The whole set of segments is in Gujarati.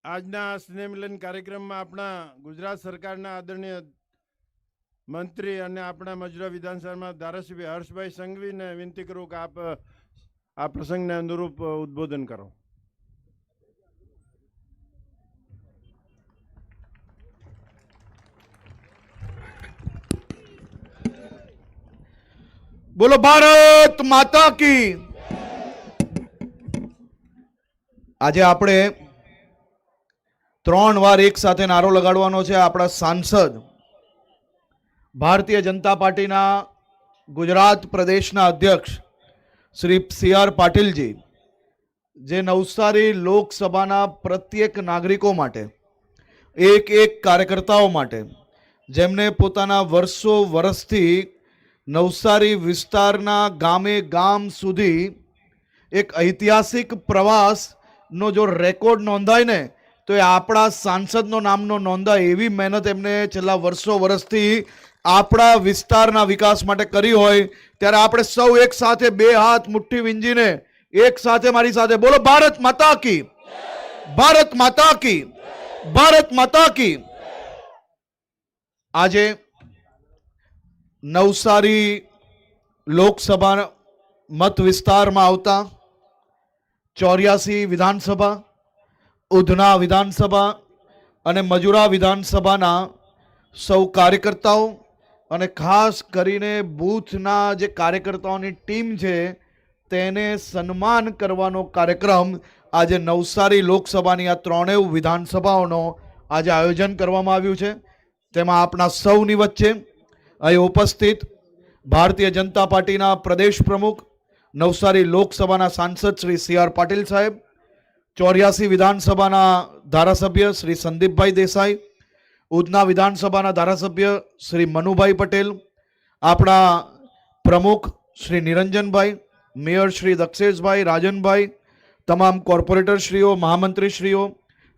આજના સ્નેહ મિલન કાર્યક્રમમાં આપણા ગુજરાત સરકારના આદરણીય મંત્રી અને આપણા મજૂરા વિધાનસભામાં ધારાસભ્ય હર્ષભાઈ સંઘવીને વિનંતી કરું કે આપ આ પ્રસંગને અનુરૂપ ઉદ્બોધન કરો. બોલો ભારત માતા કી. આજે આપણે 3 વાર એક સાથે નારો લગાડવાનો છે. આપણા સાંસદ ભારતીય જનતા પાર્ટીના ગુજરાત પ્રદેશના અધ્યક્ષ શ્રી CR પાટીલજી, જે નવસારી લોકસભાના પ્રત્યેક નાગરિકો માટે, એક કાર્યકર્તાઓ માટે, જેમને પોતાના વર્ષોથી નવસારી વિસ્તારના ગામે ગામ સુધી એક ઐતિહાસિક પ્રવાસનો જો રેકોર્ડ નોંધાય ને તો એ આપણા સાંસદનો નામનો નોંધાય. એવી મહેનત એમને છેલ્લા વર્ષોથી આપણા વિસ્તારના વિકાસ માટે કરી હોય, ત્યારે આપણે સૌ એક સાથે 2 હાથ મુઠ્ઠી વીંજીને એક સાથે મારી સાથે બોલો ભારત માતા કી, ભારત માતા કી, ભારત માતા કી. આજે નવસારી લોકસભા મત વિસ્તારમાં આવતા 84 વિધાનસભા, ઉધના વિધાનસભા અને મજૂરા વિધાનસભાના સૌ કાર્યકર્તાઓ અને ખાસ કરીને બૂથના જે કાર્યકર્તાઓની ટીમ છે તેને સન્માન કરવાનો કાર્યક્રમ આજે નવસારી લોકસભાની આ 3 વિધાનસભાઓનો આજે આયોજન કરવામાં આવ્યું છે. તેમાં આપણા સૌની વચ્ચે અહીં ઉપસ્થિત ભારતીય જનતા પાર્ટીના પ્રદેશ પ્રમુખ, નવસારી લોકસભાના સાંસદ શ્રી CR પાટીલ સાહેબ, 84 વિધાનસભાના ધારાસભ્ય શ્રી સંદીપભાઈ દેસાઈ, ઉધના વિધાનસભાના ધારાસભ્ય શ્રી મનુભાઈ પટેલ, આપણા પ્રમુખ શ્રી નિરંજનભાઈ, મેયર શ્રી દક્ષેશભાઈ, રાજનભાઈ, તમામ કોર્પોરેટરશ્રીઓ, મહામંત્રીશ્રીઓ,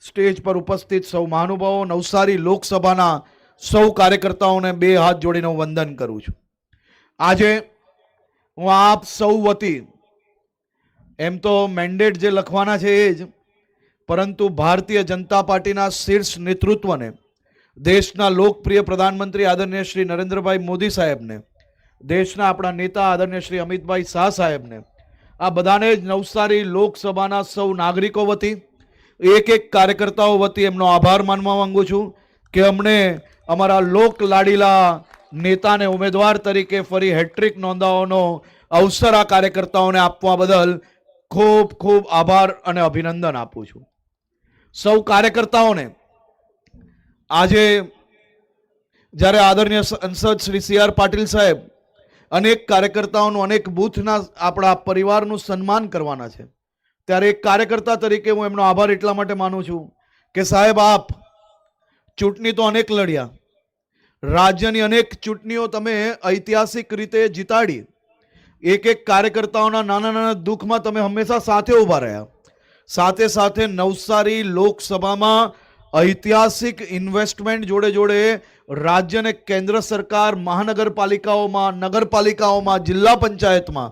સ્ટેજ પર ઉપસ્થિત સૌ મહાનુભાવો, નવસારી લોકસભાના સૌ કાર્યકર્તાઓને 2 હાથ જોડીને હું વંદન કરું છું. આજે હું આપ સૌ વતી, એમ તો મેન્ડેટ જે લખવાના છે એ જ, પરંતુ ભારતીય જનતા પાર્ટીના શીર્ષ નેતૃત્વને, દેશના લોકપ્રિય પ્રધાનમંત્રી આદરણીય શ્રી નરેન્દ્રભાઈ મોદી સાહેબને, દેશના આપણા નેતા આદરણીય શ્રી અમિતભાઈ શાહ સાહેબને, આ બધાને જ નવસારી લોકસભાના સૌ નાગરિકો વતી, એક કાર્યકર્તાઓ વતી એમનો આભાર માનવા માંગુ છું કે અમને અમારા લોક લાડીલા નેતાને ઉમેદવાર તરીકે ફરી હેટ્રિક નોંધાવવાનો અવસર આ કાર્યકર્તાઓને આપવા બદલ ખૂબ ખૂબ આભાર અને અભિનંદન આપું છું. સૌ કાર્યકર્તાઓને આજે જ્યારે આદરણીય સાંસદ શ્રી CR પાટીલ સાહેબ અનેક કાર્યકર્તાઓનું, અનેક બૂથના આપણા પરિવારનું સન્માન કરવાના છે, ત્યારે એક કાર્યકર્તા તરીકે હું એમનો આભાર એટલા માટે માનું છું કે સાહેબ, આપ ચૂંટણી તો અનેક લડ્યા, રાજ્યની અનેક ચૂંટણીઓ તમે ઐતિહાસિક રીતે જીતાડી, એક કાર્યકર્તાઓના નાના નાના દુઃખમાં તમે હંમેશા સાથે ઊભા રહ્યા, સાથે સાથે નવસારી લોકસભામાં ઐતિહાસિક ઇન્વેસ્ટમેન્ટ જોડે જોડે રાજ્ય અને કેન્દ્ર સરકાર, મહાનગરપાલિકાઓમાં, નગરપાલિકાઓમાં, જિલ્લા પંચાયતમાં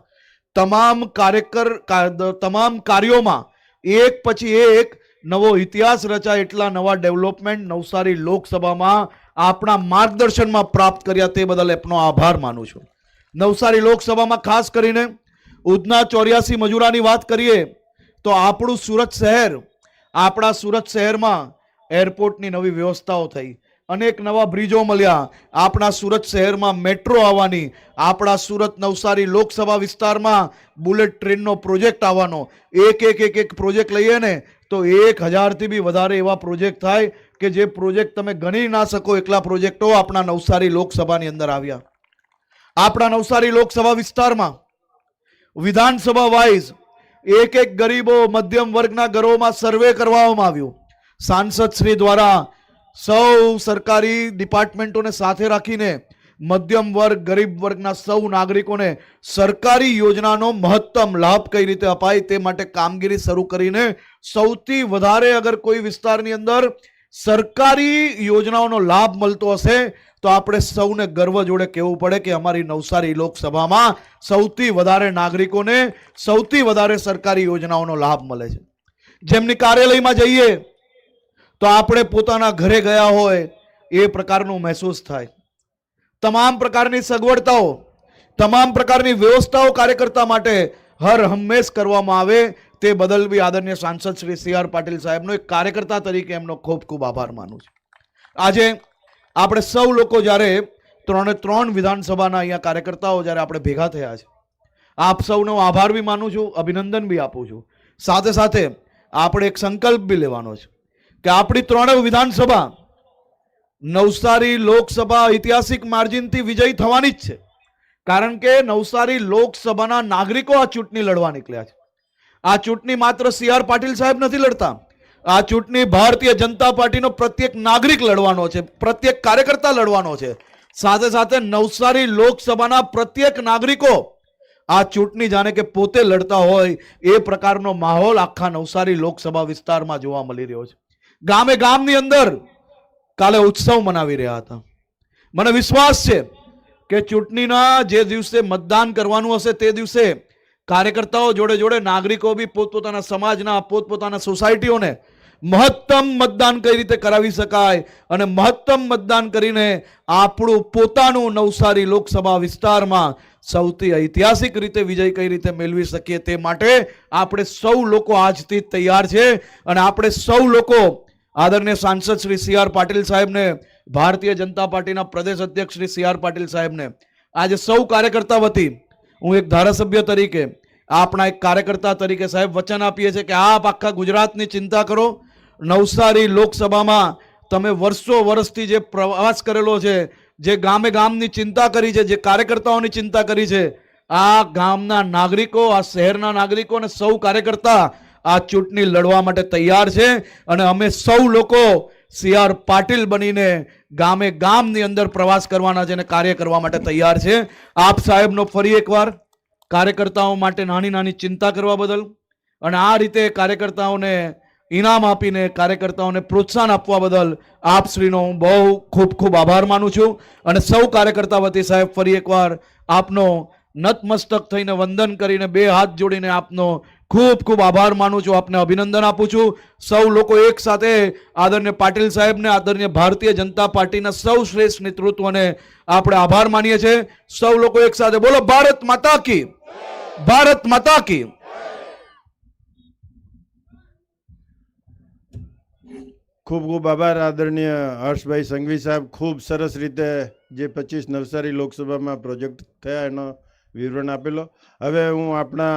તમામ કાર્યોમાં એક પછી એક નવો ઇતિહાસ રચાય એટલા નવા ડેવલપમેન્ટ નવસારી લોકસભામાં આપણા માર્ગદર્શનમાં પ્રાપ્ત કર્યા, તે બદલ આપનો આભાર માનું છું. નવસારી લોકસભામાં ખાસ કરીને ઉધના 84 મજૂરાની વાત કરીએ તો આપણું સુરત શહેર, આપણા સુરત શહેરમાં એરપોર્ટની નવી વ્યવસ્થાઓ થઈ, અનેક નવા બ્રિજો મળ્યા, આપણા સુરત શહેરમાં મેટ્રો આવવાની, આપણા સુરત નવસારી લોકસભા વિસ્તારમાં બુલેટ ટ્રેનનો પ્રોજેક્ટ આવવાનો, એક પ્રોજેક્ટ લઈએ ને તો 1000થી બી વધારે એવા પ્રોજેક્ટ થાય કે જે પ્રોજેક્ટ તમે ગણી ના શકો એટલા પ્રોજેક્ટો આપણા નવસારી લોકસભાની અંદર આવ્યા. આપણા નવસારી લોકસભા વિસ્તારમાં વિધાનસભા વાઇઝ એક ગરીબો, મધ્યમ વર્ગના ઘરોમાં સર્વે કરવામાં આવ્યું. સાંસદ શ્રી દ્વારા સૌ સરકારી ડિપાર્ટમેન્ટોને સાથે રાખીને મધ્યમ વર્ગ, ગરીબ વર્ગના સૌ નાગરિકોને સરકારી યોજનાનો મહત્તમ લાભ કઈ રીતે અપાય તે માટે કામગીરી શરૂ કરીને સૌથી વધારે અગર કોઈ વિસ્તારની અંદર સરકારી યોજનાઓનો લાભ મળતો હશે તો આપણે સૌને ગર્વ જોડે કહેવું પડે કે અમારી નવસારી લોકસભામાં સૌથી વધારે નાગરિકોને સૌથી વધારે સરકારી યોજનાઓનો લાભ મળે છે. જેમની કાર્યાલયમાં જઈએ તો આપણે પોતાના ઘરે ગયા હોય એ પ્રકારનું મહેસૂસ થાય. તમામ પ્રકારની સગવડતાઓ, તમામ પ્રકારની વ્યવસ્થાઓ કાર્યકર્તા માટે હર હંમેશ કરવામાં આવે તે બદલ બી આદરણીય સાંસદ શ્રી CR પાટીલ સાહેબનો એક કાર્યકર્તા તરીકે એમનો ખૂબ ખૂબ આભાર માનું છું. આજે આપણે સૌ લોકો જ્યારે 3 વિધાનસભાના અહીંયા કાર્યકર્તાઓ જ્યારે આપણે ભેગા થયા છે, આપ સૌનો આભાર બી માનું છું, અભિનંદન બી આપું છું. સાથે સાથે આપણે એક સંકલ્પ બી લેવાનો છે કે આપણી 3 વિધાનસભા નવસારી લોકસભા ઐતિહાસિક માર્જિનથી વિજયી થવાની જ છે. કારણ કે નવસારી લોકસભાના નાગરિકો આ ચૂંટણી લડવા નીકળ્યા છે. આ ચૂંટણી માત્ર CR પાટીલ સાહેબ નથી લડતા, આ ચૂંટણી ભારતીય જનતા પાર્ટીનો પ્રત્યેક નાગરિક લડવાનો છે, પ્રત્યેક કાર્યકર્તા લડવાનો છે. સાથે સાથે નવસારી લોકસભાના પ્રત્યેક નાગરિકો આ ચૂંટણી જાણે કે પોતે લડતા હોય એ પ્રકારનો માહોલ આખા નવસારી લોકસભા વિસ્તારમાં જોવા મળી રહ્યો છે. ગામે ગામની અંદર કાલે ઉત્સવ મનાવી રહ્યા હતા. મને વિશ્વાસ છે કે ચૂંટણીના જે દિવસે મતદાન કરવાનું હશે તે દિવસે કાર્યકર્તાઓ જોડે જોડે નાગરિકો બી પોતપોતાના સમાજના, પોતપોતાના સોસાયટીઓને મહત્તમ મતદાન કઈ રીતે કરાવી શકાય અને મહત્તમ મતદાન કરીને આપણું પોતાનું નવસારી લોકસભા વિસ્તારમાં સૌથી ઐતિહાસિક રીતે વિજય કઈ રીતે મેળવી શકીએ તે માટે આપણે સૌ લોકો આજથી તૈયાર છે. અને આપણે સૌ લોકો આદરણીય સાંસદ શ્રી CR પાટીલ સાહેબને, ભારતીય જનતા પાર્ટીના પ્રદેશ અધ્યક્ષ શ્રી CR પાટીલ સાહેબને આજે સૌ કાર્યકર્તા વતી હું એક ધારાસભ્ય તરીકે, આપણા એક કાર્યકર્તા તરીકે સાહેબ વચન આપીએ છીએ કે આપ આખા ગુજરાતની ચિંતા કરો. નવસારી લોકસભામાં તમે વર્ષોથી જે પ્રવાસ કરેલો છે, જે ગામે ગામની ચિંતા કરી છે, જે કાર્યકર્તાઓની ચિંતા કરી છે, આ ગામના નાગરિકો, આ શહેરના નાગરિકો અને સૌ કાર્યકર્તા આ ચૂંટણી લડવા માટે તૈયાર છે. અને અમે સૌ લોકો CR પાટીલ બનીને ગામે ગામની અંદર પ્રવાસ કરવાના છે અને કાર્ય કરવા માટે તૈયાર છે. આપ સાહેબનો ફરી એકવાર કાર્યકર્તાઓ માટે નાની નાની ચિંતા કરવા બદલ અને આ રીતે કાર્યકર્તાઓને ઇનામ આપીને કાર્યકર્તાઓને પ્રોત્સાહન આપવા બદલ આપ શ્રીનો હું બહુ ખૂબ ખૂબ આભાર માનું છું. અને સૌ કાર્યકર્તા વતી સાહેબ ફરી એકવાર આપનો નતમસ્તક થઈને વંદન કરીને 2 હાથ જોડીને આપનો ખૂબ ખૂબ આભાર માનું છું, આપને અભિનંદન આપું છું. સૌ લોકો એક સાથે આદરણીય પાટીલ સાહેબને, આદરણીય ભારતીય જનતા પાર્ટીના સૌ શ્રેષ્ઠ નેતૃત્વને આપણે આભાર માનીએ છીએ. સૌ લોકો એક સાથે બોલો ભારત માતા કી, ભારત માતા કી. ખૂબ ખૂબ આભાર આદરણીય હર્ષભાઈ સંઘવી સાહેબ. ખૂબ સરસ રીતે જે 25 નવસારી લોકસભામાં પ્રોજેક્ટ થયા એનો વિવરણ આપેલો. હવે હું આપણા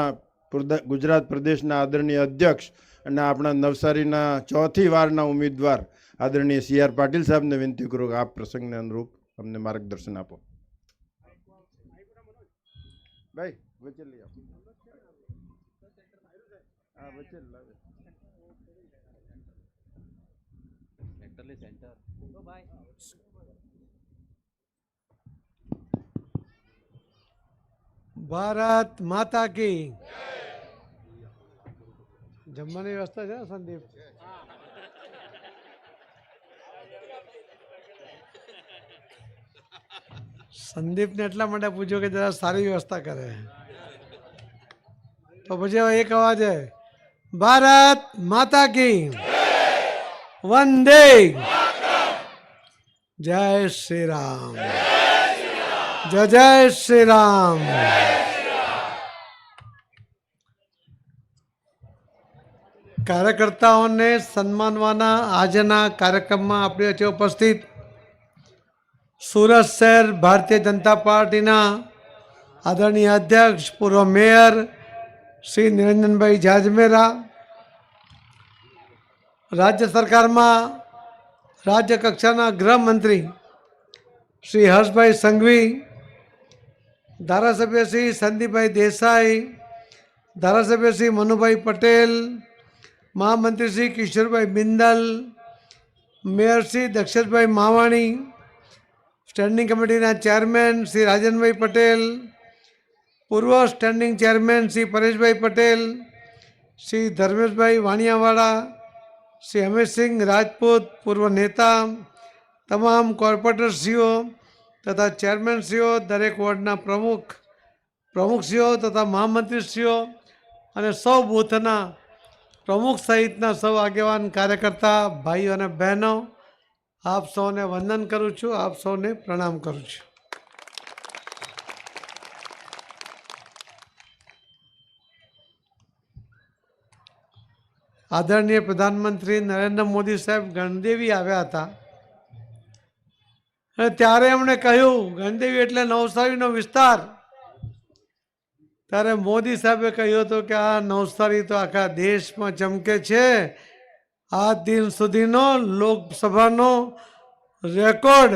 ગુજરાત પ્રદેશના આદરણીય અધ્યક્ષ અને આપણા નવસારીના 4થી વારના ઉમેદવાર આદરણીય CR પાટીલ સાહેબને વિનંતી કરું કે આપ પ્રસંગને અનુરૂપ અમને માર્ગદર્શન આપો. ભાઈ વચ્ચે લઈ આવો. હા વચ્ચે લાવે. ભારત માતા કી. જમવાની વ્યવસ્થા છે સંદીપ? સંદીપને એટલા માટે પૂછ્યું કે જરા સારી વ્યવસ્થા કરે. તો પછી હવે એક અવાજે ભારત માતા કી, વંદે, જય શ્રી રામ, જય જય શ્રી રામ. કાર્યકર્તાઓને સન્માનવાના આજના કાર્યક્રમમાં આપણી વચ્ચે ઉપસ્થિત સુરત શહેર ભારતીય જનતા પાર્ટીના આદરણીય અધ્યક્ષ, પૂર્વ મેયર શ્રી નિરંજનભાઈ જાજમેરા, રાજ્ય સરકારમાં રાજ્ય કક્ષાના ગૃહમંત્રી શ્રી હર્ષભાઈ સંઘવી, ધારાસભ્ય શ્રી સંદીપભાઈ દેસાઈ, ધારાસભ્ય શ્રી મનુભાઈ પટેલ, મહામંત્રી શ્રી કિશોરભાઈ બિંદલ, મેયર શ્રી દક્ષેશભાઈ માવાણી, સ્ટેન્ડિંગ કમિટીના ચેરમેન શ્રી રાજનભાઈ પટેલ, પૂર્વ સ્ટેન્ડિંગ ચેરમેન શ્રી પરેશભાઈ પટેલ, શ્રી ધર્મેશભાઈ વાણિયાવાળા, શ્રી હમેશસિંહ રાજપૂત પૂર્વ નેતા, તમામ કોર્પોરેટરશ્રીઓ તથા ચેરમેનશ્રીઓ, દરેક વોર્ડના પ્રમુખશ્રીઓ તથા મહામંત્રીશ્રીઓ અને સૌ બૂથના પ્રમુખ સહિતના સૌ આગેવાન કાર્યકર્તા ભાઈઓ અને બહેનો, આપ સૌને વંદન કરું છું, આપ સૌને પ્રણામ કરું છું. આદરણીય પ્રધાનમંત્રી નરેન્દ્ર મોદી સાહેબ ગણદેવી આવ્યા હતા અને ત્યારે એમણે કહ્યું ગણદેવી એટલે નવસારીનો વિસ્તાર. ત્યારે મોદી સાહેબે કહ્યું હતું કે આ નવસારી તો આખા દેશમાં ચમકે છે. આ દિન સુધીનો લોકસભાનો રેકોર્ડ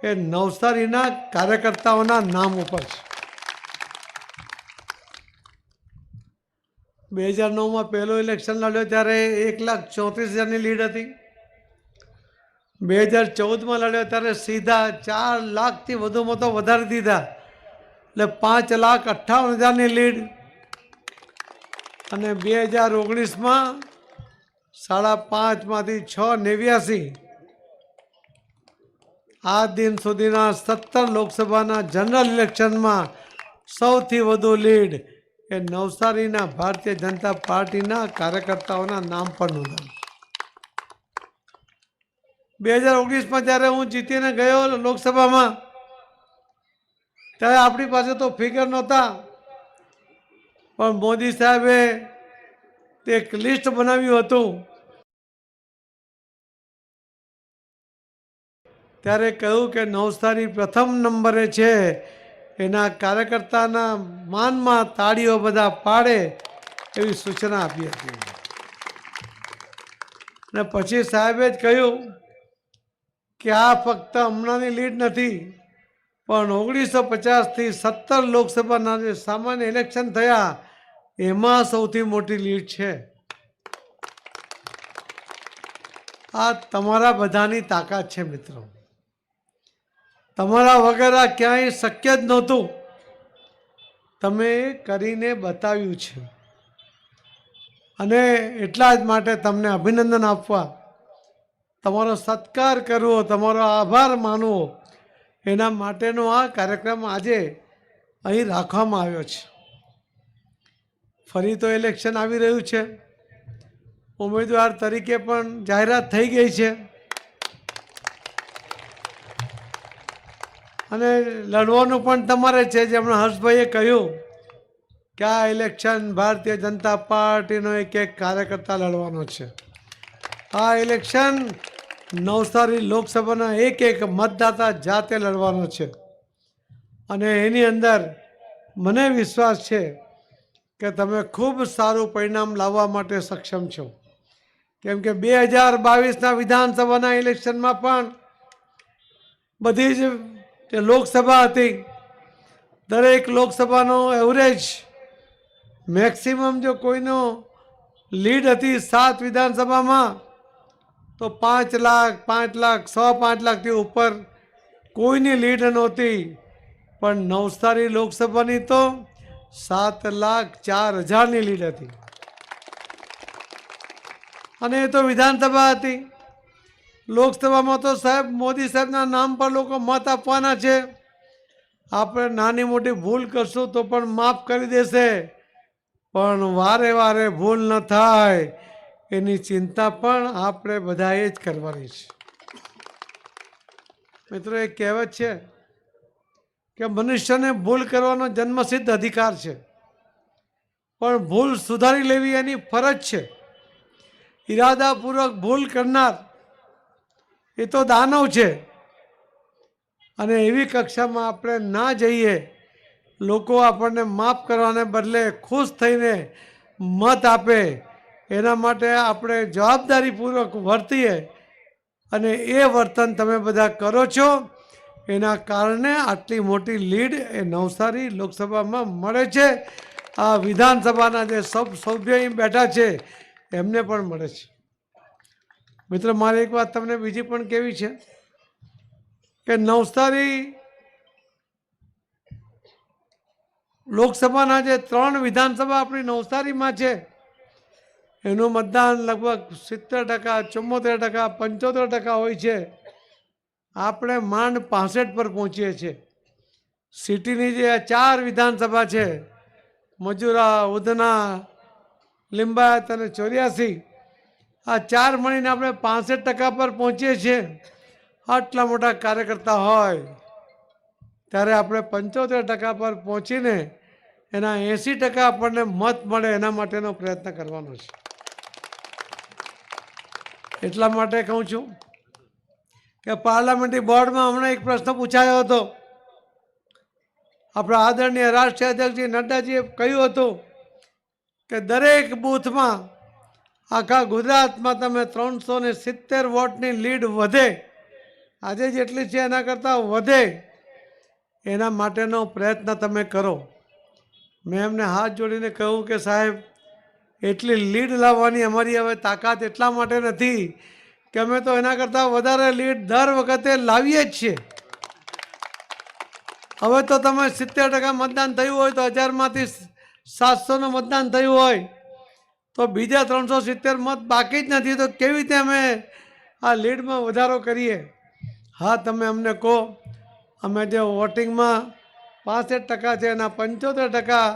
એ નવસારીના કાર્યકર્તાઓના નામ ઉપર છે. 2009માં પહેલો ઇલેક્શન લડ્યો ત્યારે 1,34,000ની લીડ હતી. 2014માં લડ્યો ત્યારે સીધા 4 લાખથી વધુ મતો વધારી દીધા, એટલે 5,58,000ની લીડ. અને 2019માં 5.5માંથી 6.89. આ દિન સુધીના 17 લોકસભાના જનરલ ઇલેક્શનમાં સૌથી વધુ લીડ એ નવસારીના ભારતીય જનતા પાર્ટીના કાર્યકર્તાઓના નામ પર નોંધાયું. 2019માં જ્યારે હું જીતીને ગયો લોકસભામાં, ત્યારે આપણી પાસે તો ફિગર નહોતા, પણ મોદી સાહેબે એક લિસ્ટ બનાવ્યું હતું. ત્યારે કહ્યું કે નવસારી પ્રથમ નંબરે છે, એના કાર્યકર્તાના માનમાં તાળીઓ બધા પાડે એવી સૂચના આપી હતી. અને પછી સાહેબે જ કહ્યું કે આ ફક્ત હમણાંની લીડ નથી, પણ 1950થી 17 લોકસભાના જે સામાન્ય ઇલેક્શન થયા એમાં સૌથી મોટી લીડ છે. આ તમારા બધાની તાકાત છે મિત્રો. તમારા વગર આ ક્યાંય શક્ય જ નહોતું. તમે કરીને બતાવ્યું છે, અને એટલા જ માટે તમને અભિનંદન આપવા, તમારો સત્કાર કરવો, તમારો આભાર માનવો, એના માટેનો આ કાર્યક્રમ આજે અહીં રાખવામાં આવ્યો છે. ફરી તો ઇલેક્શન આવી રહ્યું છે, ઉમેદવાર તરીકે પણ જાહેરાત થઈ ગઈ છે, અને લડવાનું પણ તમારે છે. જેમણે હર્ષભાઈએ કહ્યું કે આ ઇલેક્શન ભારતીય જનતા પાર્ટીનો એક કાર્યકર્તા લડવાનો છે. આ ઇલેક્શન નવસારી લોકસભાના એક મતદાતા જાતે લડવાનો છે. અને એની અંદર મને વિશ્વાસ છે કે તમે ખૂબ સારું પરિણામ લાવવા માટે સક્ષમ છો. કેમ કે 2022ના વિધાનસભાના ઇલેક્શનમાં પણ બધી જ જે લોકસભા હતી, દરેક લોકસભાનો એવરેજ મેક્સિમમ જો કોઈનો લીડ હતી 7 વિધાનસભામાં તો 5 લાખ, 5 લાખ, 5 લાખથી ઉપર કોઈની લીડ નહોતી. પણ નવસારી લોકસભાની તો 7,04,000ની લીડ હતી, અને એ તો વિધાનસભા હતી. લોકસભામાં તો સાહેબ મોદી સાહેબના નામ પર લોકો મત આપવાના છે. આપણે નાની મોટી ભૂલ કરશું તો પણ માફ કરી દેશે, પણ વારે વારે ભૂલ ન થાય એની ચિંતા પણ આપણે બધાએ જ કરવાની છે. મિત્રો, એક કહેવત છે કે મનુષ્યને ભૂલ કરવાનો જન્મસિદ્ધ અધિકાર છે, પણ ભૂલ સુધારી લેવી એની ફરજ છે. ઈરાદાપૂર્વક ભૂલ કરનાર એ તો દાનવ છે, અને એવી કક્ષામાં આપણે ના જઈએ. લોકો આપણને માફ કરવાને બદલે ખુશ થઈને મત આપે, એના માટે આપણે જવાબદારીપૂર્વક વર્તીએ, અને એ વર્તન તમે બધા કરો છો. એના કારણે આટલી મોટી લીડ એ નવસારી લોકસભામાં મળે છે. આ વિધાનસભાના જે સભ્યો અહીં બેઠા છે એમને પણ મળે છે. મિત્રો, મારે એક વાત તમને બીજી પણ કહેવી છે કે નવસારી લોકસભાના જે 3 વિધાનસભા આપણી નવસારીમાં છે એનું મતદાન લગભગ 70%, 74%, 75% હોય છે. આપણે માંડ 65 પર પહોંચીએ છીએ. સિટીની જે 4 વિધાનસભા છે, મજુરા, ઉધના, લિંબાયત અને 84, આ 4 મળીને આપણે 65% પર પહોંચીએ છીએ. આટલા મોટા કાર્યકર્તા હોય ત્યારે આપણે 75% પર પહોંચીને એના 80% આપણને મત મળે એના માટેનો પ્રયત્ન કરવાનો છે. એટલા માટે કહું છું કે પાર્લામેન્ટરી બોર્ડમાં હમણાં એક પ્રશ્ન પૂછાયો હતો. આપણા આદરણીય રાષ્ટ્રીય અધ્યક્ષજી નડ્ડાજીએ કહ્યું હતું કે દરેક બૂથમાં આખા ગુજરાતમાં તમે 370 વોટની લીડ વધે, આજે જેટલી છે એના કરતાં વધે, એના માટેનો પ્રયત્ન તમે કરો. મેં એમને હાથ જોડીને કહ્યું કે સાહેબ, એટલી લીડ લાવવાની અમારી હવે તાકાત એટલા માટે નથી કે અમે તો એના કરતાં વધારે લીડ દર વખતે લાવીએ જ છીએ. હવે તો તમે 70% મતદાન થયું હોય તો 1000માંથી 700નું મતદાન થયું હોય તો બીજા 370 મત બાકી જ નથી, તો કેવી રીતે અમે આ લીડમાં વધારો કરીએ? હા, તમે અમને કહો, અમે જે વોટિંગમાં 65% છે એના 75%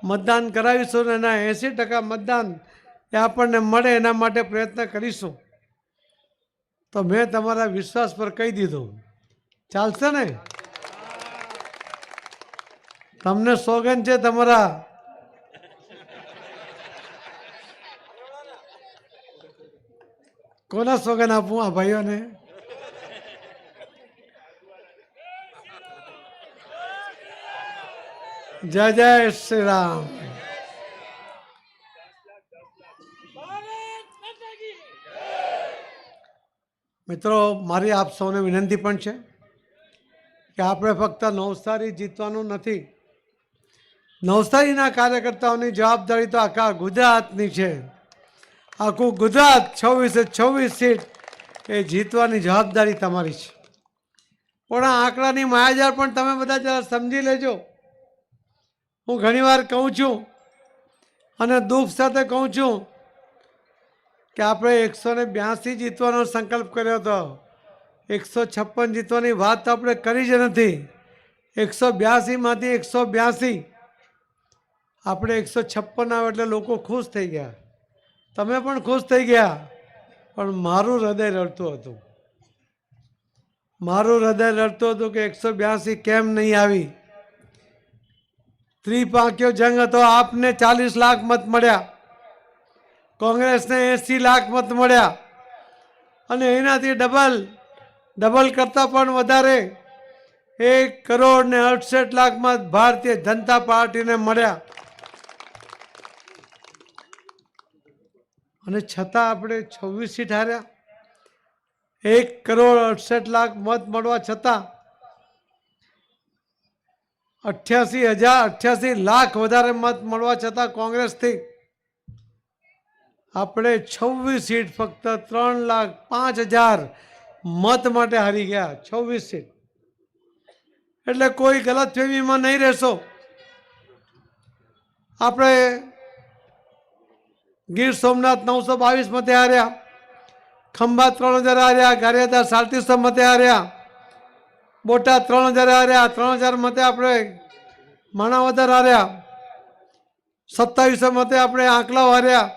મતદાન કરાવીશું ને એના 80% મતદાન એ આપણને મળે એના માટે પ્રયત્ન કરીશું. તો મેં તમારા વિશ્વાસ પર કહી દીધું. ચાલશે ને? તમને સોગન છે તમારા કોના સોગન આપું આ ભાઈઓને? જય જય શ્રી રામ. મિત્રો, મારી આપ સૌને વિનંતી પણ છે કે આપણે ફક્ત નવસારી જીતવાનું નથી. નવસારીના કાર્યકર્તાઓની જવાબદારી તો આખા ગુજરાતની છે. આખું ગુજરાત 26 સીટ એ જીતવાની જવાબદારી તમારી છે. પણ આ આંકડાની માયાજાળ પણ તમે બધા જરા સમજી લેજો. હું ઘણીવાર કહું છું અને દુઃખ સાથે કહું છું કે આપણે 182 જીતવાનો સંકલ્પ કર્યો હતો. 156 જીતવાની વાત તો આપણે કરી જ નથી. 182માંથી 182 આપણે 156 આવે એટલે લોકો ખુશ થઈ ગયા. તમે પણ ખુશ થઈ ગયા. પણ મારું હૃદય રડતું હતું. મારું હૃદય રડતું હતું કે 182 કેમ નહીં આવી. ત્રિપાંખીયો જંગ હતો. આપને 40 લાખ મત મળ્યા, કોંગ્રેસને 80 લાખ મત મળ્યા અને એનાથી ડબલ કરતાં પણ વધારે 1,68,00,000 મત ભારતીય જનતા પાર્ટીને મળ્યા. અને છતાં આપણે 26 સીટ હાર્યા. 1,68,00,000 મત મળવા છતાં 88 લાખ વધારે મત મળવા છતાં કોંગ્રેસથી આપણે 26 સીટ ફક્ત 3,05,000 મત માટે હારી ગયા. 26 સીટ. એટલે કોઈ ગલતફહેમીમાં નહીં રહેશો. આપણે ગીર સોમનાથ 922 મતે હાર્યા, ખંભાત 3,000 હાર્યા, ગારિયાધાર 3700 મતે હાર્યા, બોટાદ 3,000 હાર્યા, 3,000 મતે આપણે માણાવદર હાર્યા, 2700 મતે આપણે આંકલાવ હાર્યા,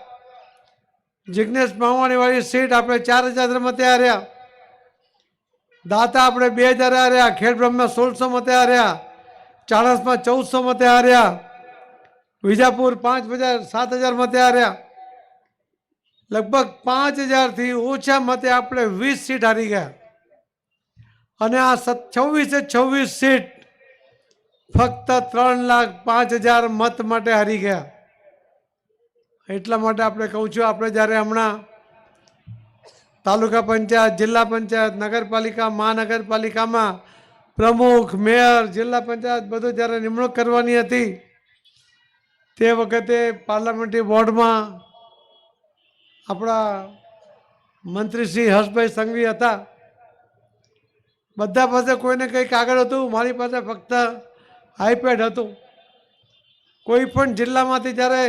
જિગ્નેશ માવાણીવાળી સીટ આપણે 4,000 મતે હાર્યા, દાતા આપણે 2,000 હાર્યા, ખેડબ્રહ્મા 1,600 મતે હાર્યા, ચાણસમાં 1,400 મતે હાર્યા, વિજાપુર 7,000 મતે હાર્યા. લગભગ 5,000થી ઓછા મતે આપણે 20 સીટ હારી ગયા. અને આ 26 સીટ ફક્ત 3,05,000 મત માટે હારી ગયા. એટલા માટે આપણે કહું છું, આપણે જ્યારે હમણાં તાલુકા પંચાયત, જિલ્લા પંચાયત, નગરપાલિકા, મહાનગરપાલિકામાં પ્રમુખ, મેયર, જિલ્લા પંચાયત બધું જ્યારે નિમણૂક કરવાની હતી તે વખતે પાર્લામેન્ટરી બોર્ડમાં આપણા મંત્રી શ્રી હર્ષભાઈ સંઘવી હતા. બધા પાસે કોઈને કંઈ કાગળ હતું, મારી પાસે ફક્ત આઈપેડ હતું. કોઈ પણ જિલ્લામાંથી જ્યારે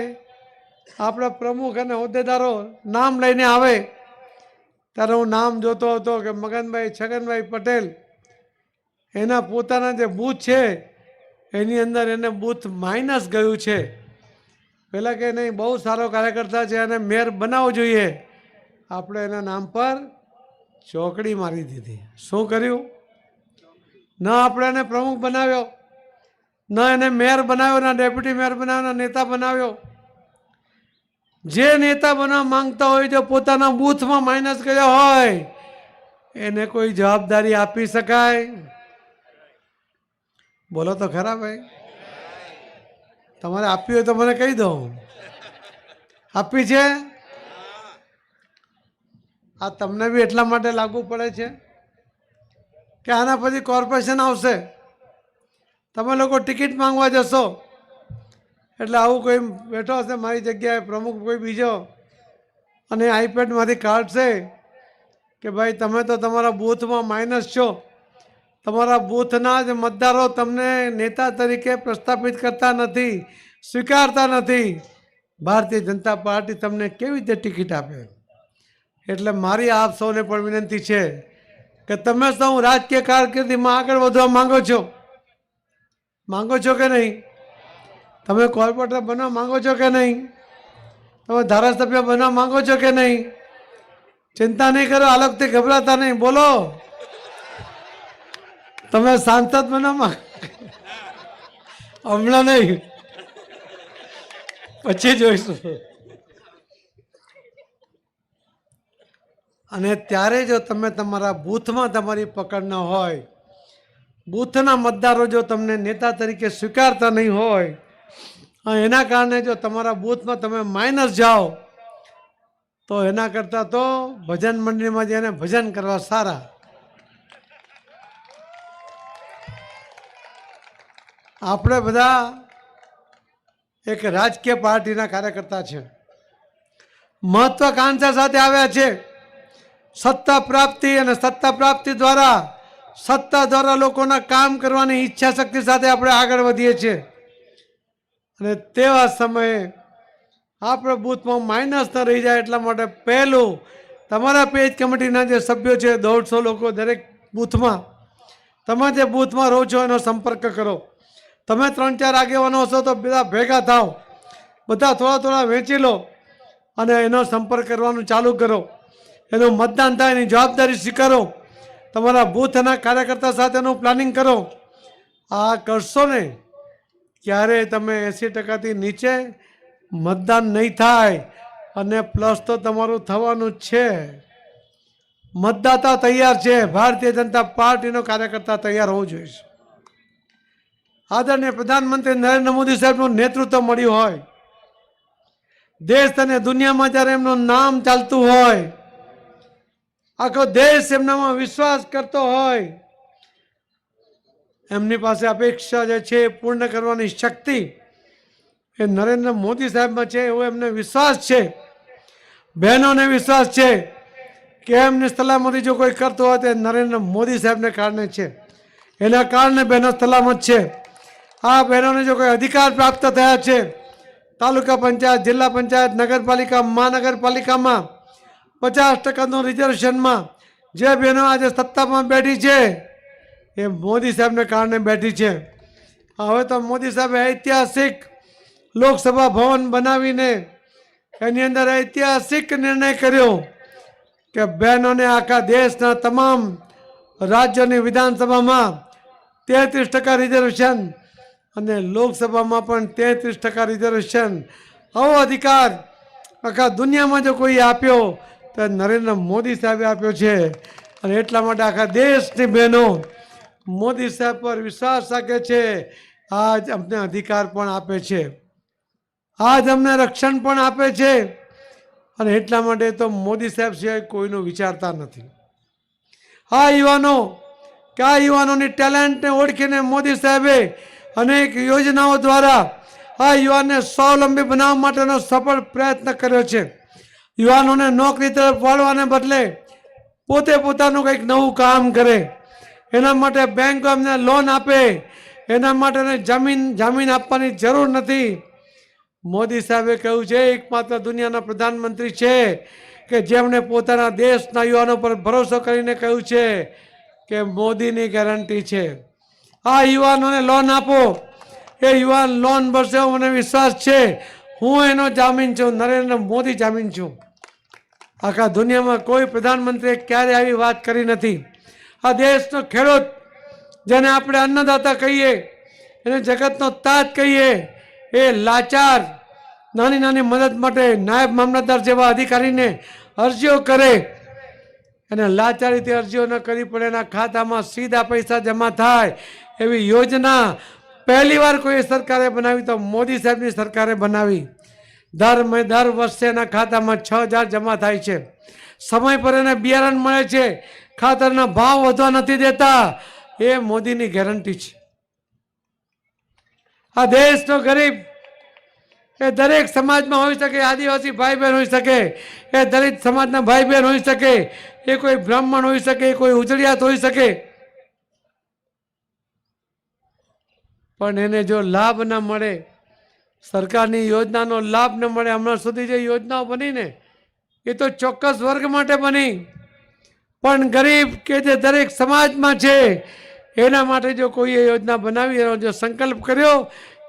આપણા પ્રમુખ અને હોદ્દેદારો નામ લઈને આવે ત્યારે હું નામ જોતો હતો કે મગનભાઈ છગનભાઈ પટેલ એના પોતાના જે બૂથ છે એની અંદર એને બૂથ માઇનસ ગયું છે. પેલા કે નહીં બહુ સારો કાર્યકર્તા છે અને મેયર બનાવવો જોઈએ, આપણે એના નામ પર ચોકડી મારી દીધી. શું કર્યું? ન આપણે એને પ્રમુખ બનાવ્યો, ન એને મેયર બનાવ્યો, ના ડેપ્યુટી મેયર બનાવ્યો, ના નેતા બનાવ્યો. જે નેતા બનવા માંગતા હોય, જો પોતાના બૂથમાં માઇનસ કર્યો હોય, એને કોઈ જવાબદારી આપી શકાય? બોલો તો ખરા ભાઈ. તમારે આપવી હોય તો મને કહી દો. આપી છે? આ તમને બી એટલા માટે લાગુ પડે છે કે આના પછી કોર્પોરેશન આવશે, તમે લોકો ટિકિટ માંગવા જશો એટલે આવું કોઈ બેઠો હશે મારી જગ્યાએ પ્રમુખ કોઈ બીજો, અને આઈપેડમાંથી કાઢશે કે ભાઈ તમે તો તમારા બૂથમાં માઇનસ છો, તમારા બૂથના જ મતદારો તમને નેતા તરીકે પ્રસ્થાપિત કરતા નથી, સ્વીકારતા નથી. ભારતીય જનતા પાર્ટી તમને કેવી રીતે ટિકિટ આપે? એટલે મારી આપ સૌને પણ વિનંતી છે કે તમે સૌ રાજકીય કારકિર્દીમાં આગળ વધવા માંગો છો કે નહીં? તમે કોર્પોરેટર બનવા માંગો છો કે નહીં? તમે ધારાસભ્ય બનવા માંગો છો કે નહીં? ચિંતા નહીં કરો, અલગથી ગભરાતા નહીં. બોલો, તમે સાંસદ બનવા હમણાં નહીં, પછી જોઈશું. અને ત્યારે જો તમે તમારા બૂથમાં તમારી પકડ ન હોય, બૂથના મતદારો જો તમને નેતા તરીકે સ્વીકારતા નહીં હોય, એના કારણે જો તમારા બૂથમાં તમે માઇનસ જાઓ, તો એના કરતાં તો ભજન મંડળીમાં જઈને ભજન કરવા સારા. આપણે બધા એક રાજકીય પાર્ટીના કાર્યકર્તા છે, મહત્વાકાંક્ષા સાથે આવ્યા છે. સત્તા પ્રાપ્તિ અને સત્તા પ્રાપ્તિ દ્વારા સત્તા દ્વારા લોકોના કામ કરવાની ઈચ્છા શક્તિ સાથે આપણે આગળ વધીએ છીએ. અને તેવા સમયે આપણે બૂથમાં માઇનસ ન રહી જાય એટલા માટે પહેલું તમારા પેજ કમિટીના જે સભ્યો છે 150 લોકો દરેક બૂથમાં, તમે જે બૂથમાં રહો છો એનો સંપર્ક કરો. તમે 3-4 આગેવાનો હશો તો બધા ભેગા થાવ, બધા થોડા વહેંચી લો અને એનો સંપર્ક કરવાનું ચાલુ કરો. એનું મતદાન થાય એની જવાબદારી સ્વીકારો. તમારા બૂથના કાર્યકર્તા સાથેનું પ્લાનિંગ કરો. આ કરશો ને ક્યારે તમે 80%થી નીચે મતદાન નહીં થાય, અને પ્લસ તો તમારું થવાનું જ છે. મતદાતા તૈયાર છે, ભારતીય જનતા પાર્ટીનો કાર્યકર્તા તૈયાર હોવો જોઈએ. આદરણીય પ્રધાનમંત્રી નરેન્દ્ર મોદી સાહેબનું નેતૃત્વ મળ્યું હોય, દેશ અને દુનિયામાં જ્યારે એમનું નામ ચાલતું હોય, આખો દેશ એમનામાં વિશ્વાસ કરતો હોય, એમની પાસે અપેક્ષા જે છે એ પૂર્ણ કરવાની શક્તિ એ નરેન્દ્ર મોદી સાહેબમાં છે એવો એમને વિશ્વાસ છે. બહેનોને વિશ્વાસ છે કે એમની સલામતી જો કોઈ કરતો હોય તે નરેન્દ્ર મોદી સાહેબને કારણે છે, એના કારણે બહેનો સલામત છે. આ બહેનોને જો કોઈ અધિકાર પ્રાપ્ત થયા છે, તાલુકા પંચાયત, જિલ્લા પંચાયત, નગરપાલિકા, મહાનગરપાલિકામાં 50% રિઝર્વેશનમાં જે બહેનો આજે સત્તામાં બેઠી છે એ મોદી સાહેબને કારણે બેઠી છે. હવે તો મોદી સાહેબે ઐતિહાસિક લોકસભા ભવન બનાવીને એની અંદર ઐતિહાસિક નિર્ણય કર્યો કે બહેનોને આખા દેશના તમામ રાજ્યોની વિધાનસભામાં 33% રિઝર્વેશન અને લોકસભામાં પણ 33% રિઝર્વેશન. આવો અધિકાર આખા દુનિયામાં જો કોઈ આપ્યો તો નરેન્દ્ર મોદી સાહેબે આપ્યો છે. અને એટલા માટે આખા દેશની બહેનો મોદી સાહેબ પર વિશ્વાસ રાખે છે. આજ અમને અધિકાર પણ આપે છે, આજ અમને રક્ષણ પણ આપે છે. અને એટલા માટે તો મોદી સાહેબ સિવાય કોઈનું વિચારતા નથી. આ યુવાનો કે આ યુવાનોની ટેલેન્ટને ઓળખીને મોદી સાહેબે અનેક યોજનાઓ દ્વારા આ યુવાનને સ્વાવલંબી બનાવવા માટેનો સફળ પ્રયત્ન કર્યો છે. યુવાનોને નોકરી તરફ વળવાને બદલે પોતે પોતાનું કંઈક નવું કામ કરે, એના માટે બેંકો એમને લોન આપે, એના માટે જામીન આપવાની જરૂર નથી. મોદી સાહેબે કહ્યું છે એકમાત્ર દુનિયાના પ્રધાનમંત્રી છે કે જેમણે પોતાના દેશના યુવાનો પર ભરોસો કરીને કહ્યું છે કે મોદીની ગેરંટી છે. આ યુવાનોને લોન આપો, એ યુવાન લોન ભરશે, મને વિશ્વાસ છે. હું એનો જામીન છું, નરેન્દ્ર મોદી જામીન છું. આખા દુનિયામાં કોઈ પ્રધાનમંત્રીએ ક્યારે આવી વાત કરી નથી. આ દેશનો ખેડૂત, જેને આપણે અન્નદાતા કહીએ, એને જગતનો તાજ કહીએ, એ લાચાર નાની નાની મદદ માટે નાયબ મામલતદાર જેવા અધિકારીને અરજીઓ કરે, અને લાચારીથી અરજીઓ ન કરવી પડે, એના ખાતામાં સીધા પૈસા જમા થાય એવી યોજના પહેલીવાર કોઈ સરકારે બનાવી તો મોદી સાહેબની સરકારે બનાવી. દર વર્ષે એના ખાતામાં 6,000 જમા થાય છે. સમય પર એને બિયારણ મળે છે, ખાતરના ભાવ વધવા નથી દેતા. એ મોદીની ગેરંટી છે. આ દેશનો ગરીબ એ દરેક સમાજમાં હોઈ શકે, આદિવાસી ભાઈ બહેન હોઈ શકે, એ દલિત સમાજના ભાઈ બહેન હોઈ શકે, એ કોઈ બ્રાહ્મણ હોઈ શકે, કોઈ ઉજળિયાત હોઈ શકે, પણ એને જો લાભ ન મળે, સરકારની યોજનાનો લાભ ન મળે, હમણાં સુધી જે યોજનાઓ બની ને એ તો ચોક્કસ વર્ગ માટે બની, પણ ગરીબ કે જે દરેક સમાજમાં છે એના માટે જો કોઈએ યોજના બનાવી, એનો જો સંકલ્પ કર્યો,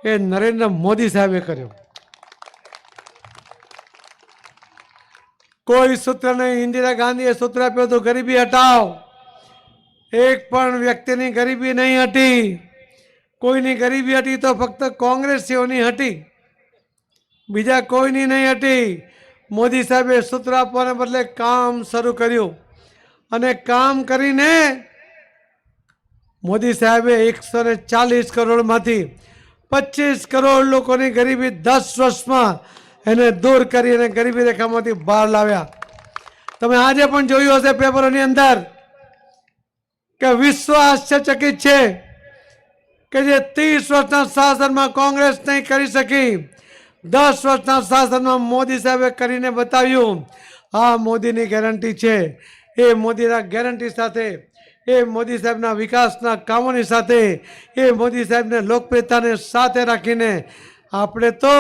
એ નરેન્દ્ર મોદી સાહેબે કર્યો. કોઈ સૂત્ર નહીં. ઇન્દિરા ગાંધીએ સૂત્ર આપ્યું હતું, ગરીબી હટાવ. એક પણ વ્યક્તિની ગરીબી નહીં હટી. કોઈની ગરીબી હટી તો ફક્ત કોંગ્રેસીઓની હટી, બીજા કોઈની નહીં હટી. મોદી સાહેબે સૂત્ર આપવાને બદલે કામ શરૂ કર્યું, અને કામ કરીને મોદી સાહેબે 140 કરોડમાંથી 25 કરોડ લોકોની ગરીબી 10 વર્ષમાં એને દૂર કરી અને ગરીબી રેખામાંથી બહાર લાવ્યા. તમે આજે પણ જોયું હશે પેપરોની અંદર કે વિશ્વ આશ્ચર્યચકિત છે કે જે 30 વર્ષના શાસનમાં કોંગ્રેસ નહીં કરી શકી, 10 વર્ષના શાસનમાં મોદી સાહેબે કરીને બતાવ્યું. આ મોદીની ગેરંટી છે. એ મોદીના ગેરંટી સાથે, એ મોદી સાહેબના વિકાસના કામોની સાથે, એ મોદી સાહેબને લોકપ્રિયતાને સાથે રાખીને આપણે તો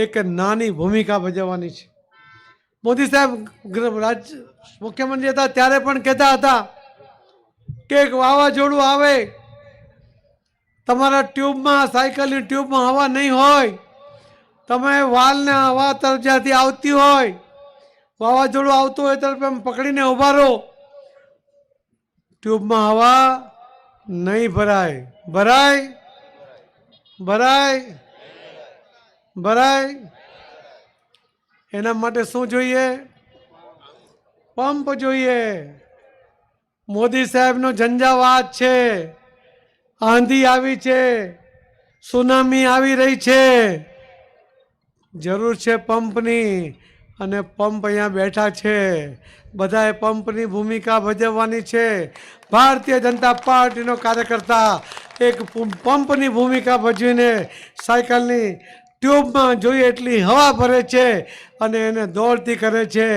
એક નાની ભૂમિકા ભજવવાની છે. મોદી સાહેબ મુખ્યમંત્રી હતા ત્યારે પણ કહેતા હતા કે એક વાવાઝોડું આવે, તમારા ટ્યુબમાં, સાયકલની ટ્યુબમાં હવા નહીં હોય, તમે વાલને હવા તરફ જ્યાંથી આવતી હોય, વાવાઝોડું આવતું હોય તરફ એમ પકડીને ઉભા રહો, ટ્યુબમાં હવા નહીં ભરાય. ભરાય? ભરાય? ભરાય? એના માટે શું જોઈએ? પંપ જોઈએ. મોદી સાહેબનો ઝંઝાવાત છે. આંધી આવી છે, સુનામી આવી રહી છે, જરૂર છે પંપની, અને પંપ અહીંયા બેઠા છે. બધાએ પંપની ભૂમિકા ભજવવાની છે. ભારતીય જનતા પાર્ટીનો કાર્યકર્તા એક પંપની ભૂમિકા ભજવીને સાયકલની ટ્યુબમાં જોઈએ એટલી હવા ભરે છે અને એને દોડતી કરે છે.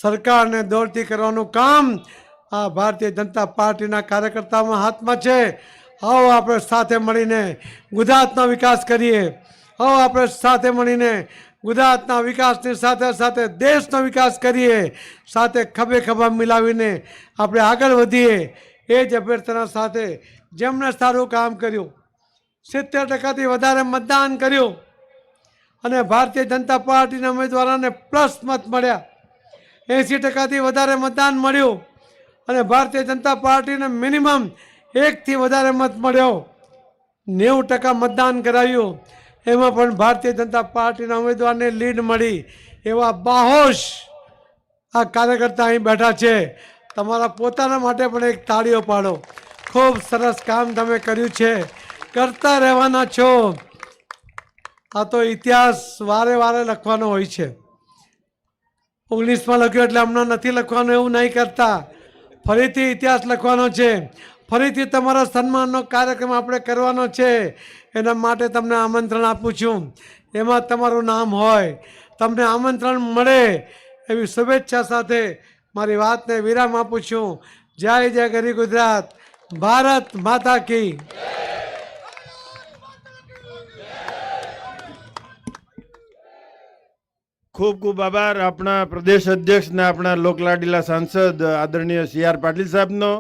સરકારને દોડતી કરવાનું કામ આ ભારતીય જનતા પાર્ટીના કાર્યકર્તાઓના હાથમાં છે. આવો આપણે સાથે મળીને ગુજરાતનો વિકાસ કરીએ. આવો આપણે સાથે મળીને ગુજરાતના વિકાસની સાથે સાથે દેશનો વિકાસ કરીએ. સાથે ખભે ખભા મિલાવીને આપણે આગળ વધીએ. એ જ અભ્યર્થના સાથે જેમણે સારું કામ કર્યું, 70% વધારે મતદાન કર્યું અને ભારતીય જનતા પાર્ટીના ઉમેદવારોને પ્લસ મત મળ્યા, 80%થી વધારે મતદાન મળ્યું અને ભારતીય જનતા પાર્ટીને મિનિમમ 1થી વધારે મત મળ્યો, 90% મતદાન કરાવ્યું. એમાં પણ ભારતીય જનતા પાર્ટીના ઉમેદવારને લીડ મળી. એવા બાહોશ આ કાર્યકર્તા અહીં બેઠા છે. તમારા પોતાના માટે પણ એક તાળીઓ પાડો. ખૂબ સરસ કામ તમે કર્યું છે, કરતા રહેવાના છો. આ તો ઇતિહાસ વારે વારે લખવાનો હોય છે. 19માં લખ્યો એટલે હમણાં નથી લખવાનું એવું નહીં કરતા. ફરીથી ઇતિહાસ લખવાનો છે. ફરીથી તમારા સન્માનનો કાર્યક્રમ આપણે કરવાનો છે. એના માટે તમને આમંત્રણ આપું છું. એમાં તમારું નામ હોય, તમને આમંત્રણ મળે એવી શુભેચ્છા સાથે મારી વાતને વિરામ આપું છું. જય જય ગરી ગુજરાત. ભારત માતા કી. ખૂબ ખૂબ આભાર આપણા પ્રદેશ અધ્યક્ષ ને આપણા લોકલાડીલા સાંસદ આદરણીય CR પાટીલ સાહેબનો.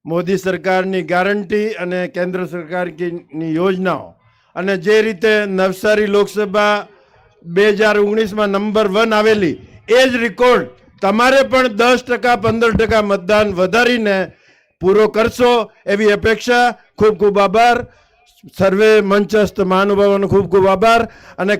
મોદી સરકારની ગેરંટી અને કેન્દ્ર સરકારની યોજનાઓ અને જે રીતે નવસારી લોકસભા 2019માં નંબર 1 આવેલી એ જ રેકોર્ડ તમારે પણ 10% 15% મતદાન વધારીને પૂરો કરશો એવી અપેક્ષા. ખૂબ ખૂબ આભાર. સર્વે મંચસ્થ મહાનુભાવોનો ખૂબ ખૂબ આભાર. અને